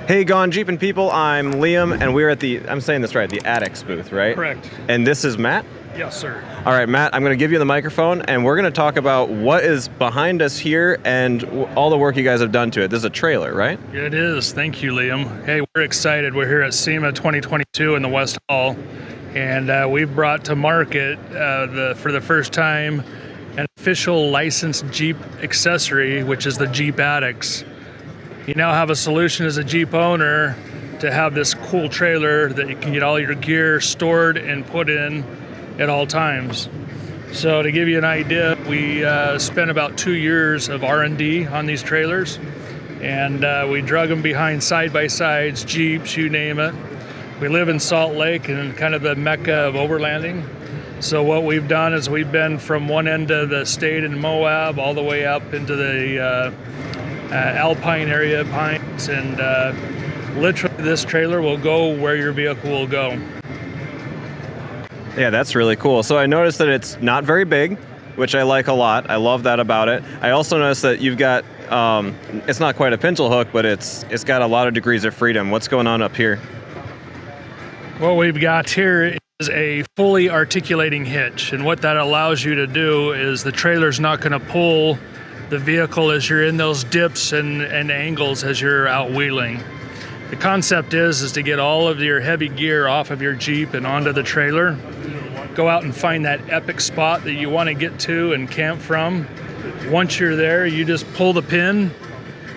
Hey, Gone Jeepin' people, I'm Liam, and we're at the, I'm saying this right, the Addicts booth, right? Correct. And this is Matt? Yes, sir. All right, Matt, I'm going to give you the microphone, and we're going to talk about what is behind us here and all the work you guys have done to it. This is a trailer, right? It is. Thank you, Liam. Hey, we're excited. We're here at SEMA 2022 in the West Hall, and we've brought to market, for the first time, an official licensed Jeep accessory, which is the Jeep ADDAX. You now have a solution as a Jeep owner to have this cool trailer that you can get all your gear stored and put in at all times. So to give you an idea, we spent about 2 years of R&D on these trailers, and we drug them behind side-by-sides, Jeeps, you name it. We live in Salt Lake and kind of the mecca of overlanding. So what we've done is we've been from one end of the state in Moab all the way up into the Alpine area, Pines, and literally this trailer will go where your vehicle will go. Yeah, that's really cool. So I noticed that it's not very big, which I like a lot. I love that about it. I also noticed that you've got, it's not quite a pintle hook, but it's got a lot of degrees of freedom. What's going on up here? What we've got here is a fully articulating hitch, and what that allows you to do is the trailer's not going to pull the vehicle as you're in those dips and angles as you're out wheeling. The concept is to get all of your heavy gear off of your Jeep and onto the trailer. Go out and find that epic spot that you want to get to and camp from. Once you're there, you just pull the pin,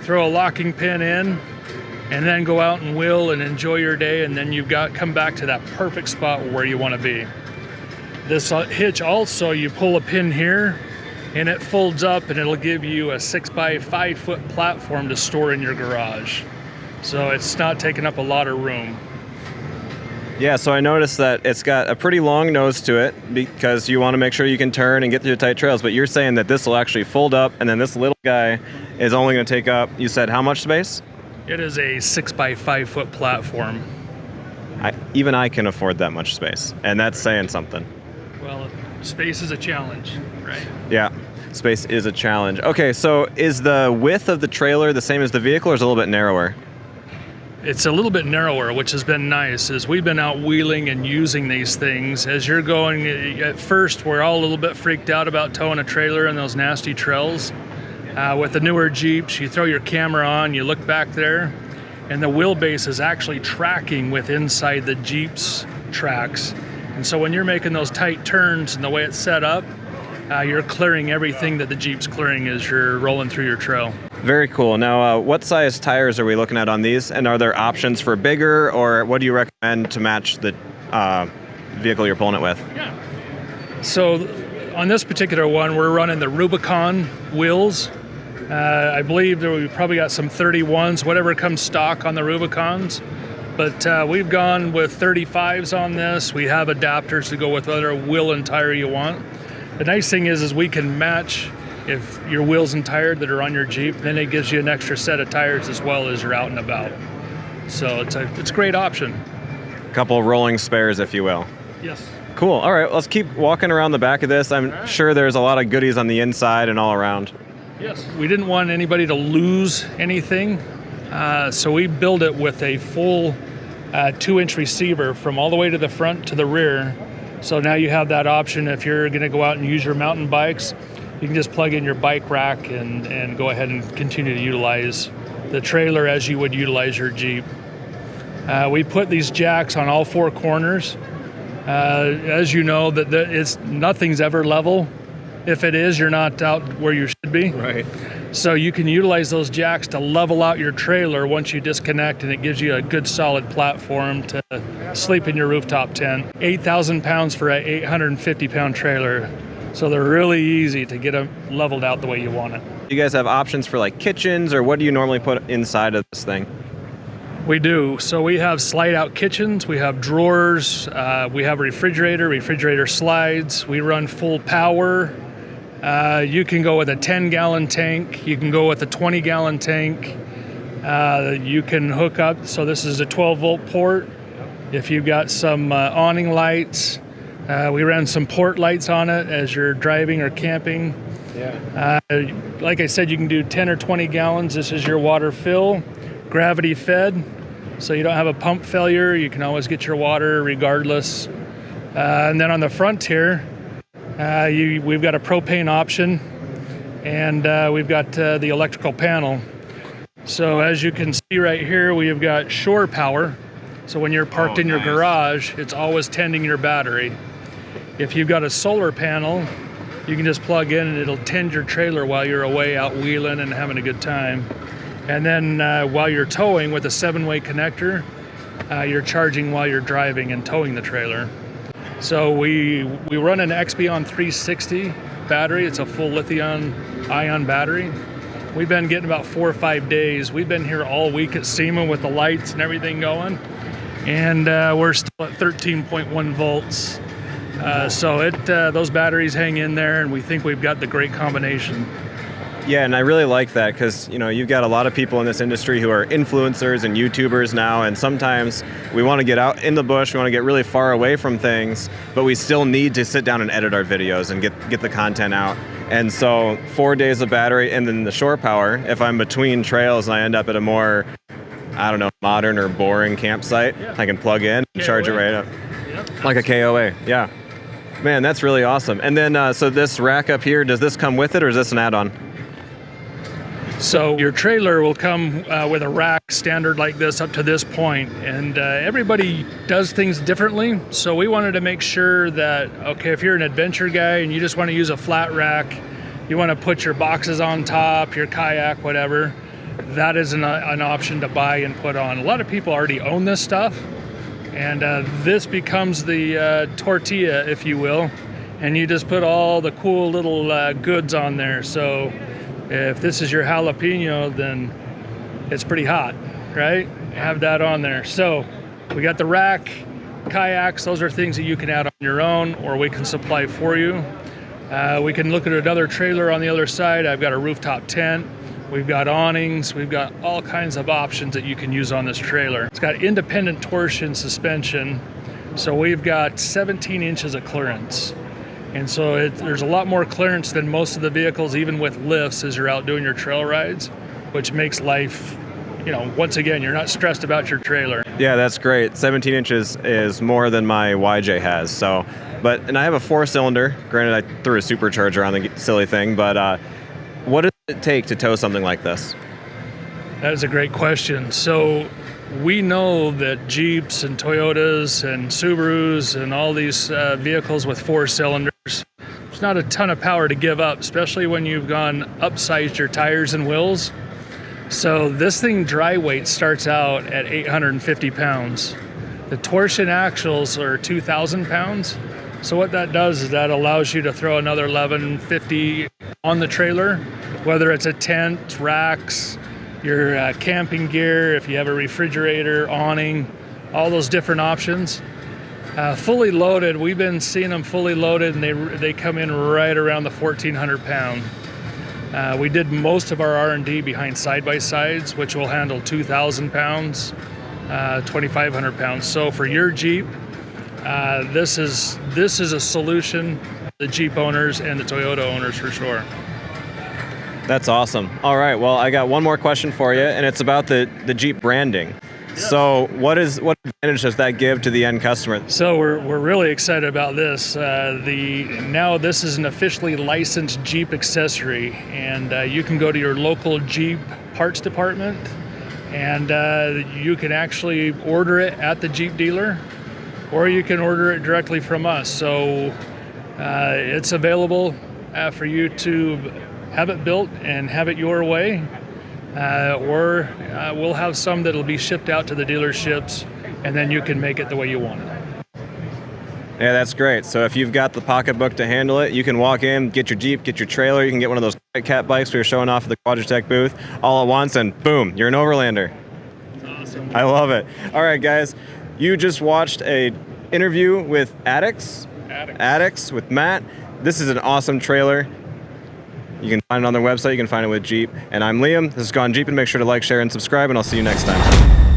throw a locking pin in, and then go out and wheel and enjoy your day, and then you've got come back to that perfect spot where you want to be. This hitch also, you pull a pin here, and it folds up and it'll give you a 6x5 foot platform to store in your garage. So it's not taking up a lot of room. Yeah, so I noticed that it's got a pretty long nose to it because you want to make sure you can turn and get through tight trails, but you're saying that this will actually fold up, and then this little guy is only going to take up, you said how much space? It is a 6x5 foot platform. Even I can afford that much space, and that's saying something. Well, space is a challenge, right? Yeah, space is a challenge. Okay, so is the width of the trailer the same as the vehicle, or is it a little bit narrower? It's a little bit narrower, which has been nice, as we've been out wheeling and using these things. As you're going, at first, we're all a little bit freaked out about towing a trailer in those nasty trails. With the newer Jeeps, you throw your camera on, you look back there, and the wheelbase is actually tracking with inside the Jeep's tracks. And so when you're making those tight turns and the way it's set up, you're clearing everything that the Jeep's clearing as you're rolling through your trail. Very cool. Now, what size tires are we looking at on these? And are there options for bigger, or what do you recommend to match the vehicle you're pulling it with? Yeah. So on this particular one, we're running the Rubicon wheels. I believe that we've probably got some 31s, whatever comes stock on the Rubicons. But we've gone with 35s on this. We have adapters to go with whatever wheel and tire you want. The nice thing is we can match if your wheels and tire that are on your Jeep, then it gives you an extra set of tires as well as you're out and about. So it's a great option. A couple of rolling spares, if you will. Yes. Cool. All right, let's keep walking around the back of this. I'm sure there's a lot of goodies on the inside and all around. Yes. We didn't want anybody to lose anything, so we built it with a full 2-inch receiver from all the way to the front to the rear. So now you have that option if you're going to go out and use your mountain bikes. You can just plug in your bike rack and go ahead and continue to utilize the trailer as you would utilize your Jeep. We put these jacks on all 4 corners. As you know, nothing's ever level. If it is, you're not out where you should be. Right. So you can utilize those jacks to level out your trailer once you disconnect, and it gives you a good solid platform to sleep in your rooftop tent. 8,000 pounds for an 850-pound trailer. So they're really easy to get them leveled out the way you want it. Do you guys have options for like kitchens, or what do you normally put inside of this thing? We do. So we have slide-out kitchens, we have drawers, we have refrigerator slides. We run full power. You can go with a 10-gallon tank. You can go with a 20-gallon tank. You can hook up. So this is a 12-volt port. If you've got some awning lights, we ran some port lights on it as you're driving or camping. Yeah. Like I said, you can do 10 or 20 gallons. This is your water fill. gravity fed, so you don't have a pump failure. You can always get your water regardless. And then on the front here, we've got a propane option, and we've got the electrical panel. So as you can see right here, we've got shore power. So when you're parked in your garage, it's always tending your battery. If you've got a solar panel, you can just plug in and it'll tend your trailer while you're away out wheeling and having a good time. And then while you're towing with a 7-way connector, you're charging while you're driving and towing the trailer. So we run an Expion 360 battery. It's a full lithium-ion battery. We've been getting about 4 or 5 days. We've been here all week at SEMA with the lights and everything going, and we're still at 13.1 volts. So those batteries hang in there, and we think we've got the great combination. Yeah, and I really like that because, you've got a lot of people in this industry who are influencers and YouTubers now, and sometimes we want to get out in the bush, we want to get really far away from things, but we still need to sit down and edit our videos and get the content out. And so 4 days of battery, and then the shore power, if I'm between trails and I end up at a more, I don't know, modern or boring campsite, I can plug in and charge it right up. Yep. Like a KOA, yeah. Man, that's really awesome. And then, so this rack up here, does this come with it, or is this an add-on? So your trailer will come with a rack standard like this up to this point, and everybody does things differently. So we wanted to make sure that, okay, if you're an adventure guy and you just want to use a flat rack, you want to put your boxes on top, your kayak, whatever, that is an option to buy and put on. A lot of people already own this stuff, and this becomes the tortilla, if you will, and you just put all the cool little goods on there. So if this is your jalapeno, then it's pretty hot, right? Have that on there. So we got the rack, kayaks, those are things that you can add on your own, or we can supply for you. We can look at another trailer on the other side. I've got a rooftop tent. We've got awnings. We've got all kinds of options that you can use on this trailer. It's got independent torsion suspension. So we've got 17 inches of clearance. And so there's a lot more clearance than most of the vehicles, even with lifts, as you're out doing your trail rides, which makes life, once again, you're not stressed about your trailer. Yeah, that's great. 17 inches is more than my YJ has. So, and I have a 4-cylinder. Granted, I threw a supercharger on the silly thing, but what does it take to tow something like this? That is a great question. So we know that Jeeps and Toyotas and Subarus and all these vehicles with 4 cylinders, there's not a ton of power to give up, especially when you've upsized your tires and wheels. So this thing dry weight starts out at 850 pounds. The torsion axles are 2,000 pounds. So what that does is that allows you to throw another 1,150 on the trailer, whether it's a tent, racks, your camping gear, if you have a refrigerator, awning, all those different options. Fully loaded, we've been seeing them fully loaded, and they come in right around the 1,400 pound. We did most of our R&D behind side-by-sides, which will handle 2,000 pounds, 2,500 pounds. So for your Jeep, this is a solution, the Jeep owners and the Toyota owners for sure. That's awesome. All right, well, I got one more question for you, and it's about the Jeep branding. Yes. So what advantage does that give to the end customer? So we're really excited about this. Now this is an officially licensed Jeep accessory, and you can go to your local Jeep parts department, and you can actually order it at the Jeep dealer, or you can order it directly from us. So it's available for you to have it built and have it your way, or we'll have some that'll be shipped out to the dealerships, and then you can make it the way you want it. Yeah, that's great. So if you've got the pocketbook to handle it, you can walk in, get your Jeep, get your trailer, you can get one of those cat bikes we were showing off at the Quadratech booth all at once, and boom, you're an overlander. That's awesome. I love it. All right, guys, you just watched a interview with Addicts with Matt. This is an awesome trailer. You can find it on their website. You can find it with Jeep. And I'm Liam. This has gone Jeep, and make sure to like, share, and subscribe, and I'll see you next time.